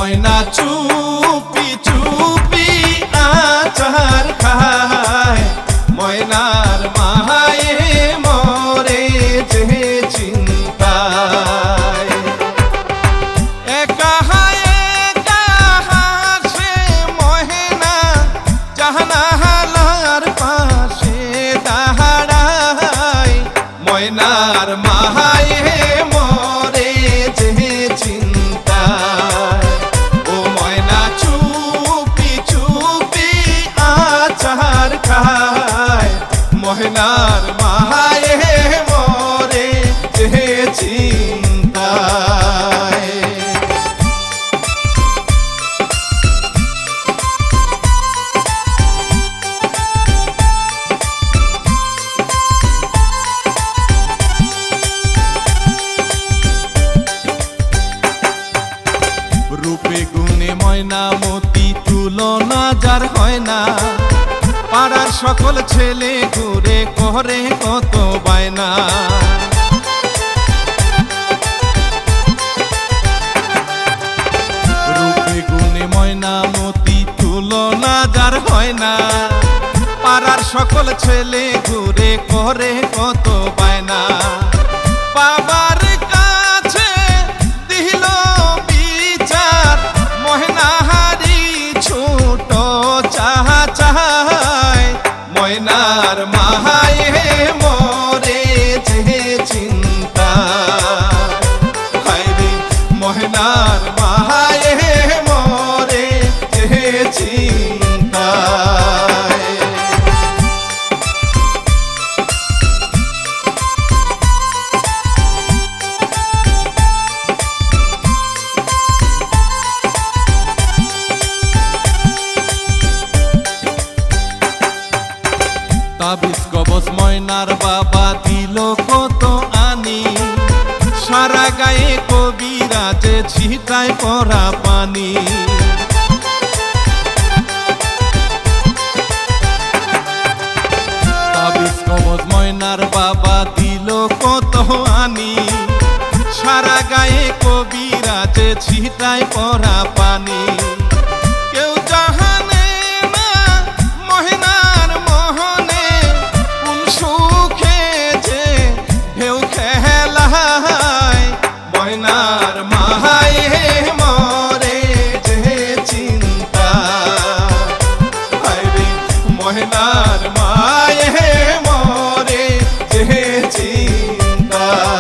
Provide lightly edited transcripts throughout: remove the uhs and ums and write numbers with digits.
ময়না চুপি চুপি আচার খায়, ময়নার মায়ে মরে যে চিন্তায়। একা হাসে ময়না জানালার পাশে দাঁড়ায়, ময়নার মায়ে মরে যে চিন্তায়। ও ময়না চুপি চুপি আচার খায়, ময়নার মায়ে মরে যে চিন্তায়। রূপে গুণে ময়নামতি তুলনা যার হয় না, পাড়ার সকল ছেলে ঘুরে করে কত বায়না। রূপে গুণে ময়নামতি তুলনা যার হয় না, পাড়ার সকল ছেলে ঘুরে করে কত বায়না। বাবার কাছে দিল বিচার, ময়নাহারি ছোট চাহা চাহায়, ময়নার মায়ে মরে যে চিন্তায়। হায়রে ময়নার মায়ে মরে যে চিন্তায়। তাবিজ কবজ ময়নার বাবা দিল কত আনি, সারা গায়ে কবিরাজে ছিটায় পরা পানি। তাবিজ কবজ ময়নার বাবা দিল কত আনি, সারা গায়ে কবিরাজে ছিটায় পরা পানি। কেউ জানে না ময়নার মোহনে কোন সুখে যে ঢেউ খেলায়, ময়নার মায়ে মরে যে চিন্তায়। হায়রে ময়নার মায়ে মরে যে চিন্তায়।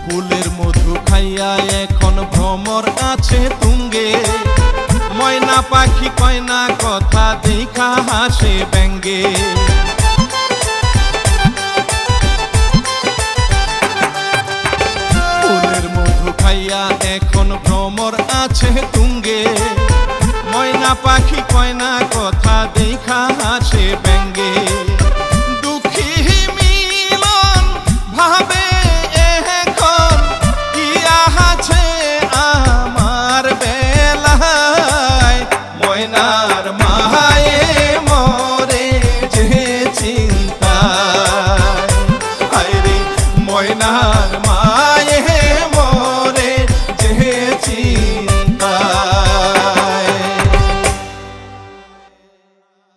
ফুলের মধু খাইয়া এখন ভ্রমর আছে তুঙ্গে, ময়না পাখি কয় না কথা দেখা হাসে ব্যঙ্গে। ফুলের মধু খাইয়া এখন ভ্রমর আছে তুঙ্গে, ময়না পাখি কয় না কথা দেখা হাসে ব্যঙ্গে। দুঃখী মিলন ভাবে এখন কি আছে আমার বেলায়, ময়নার মায়ে মরে যে চিন্তায়। হায়রে ময়নার মায়ে মরে যে চিন্তায়।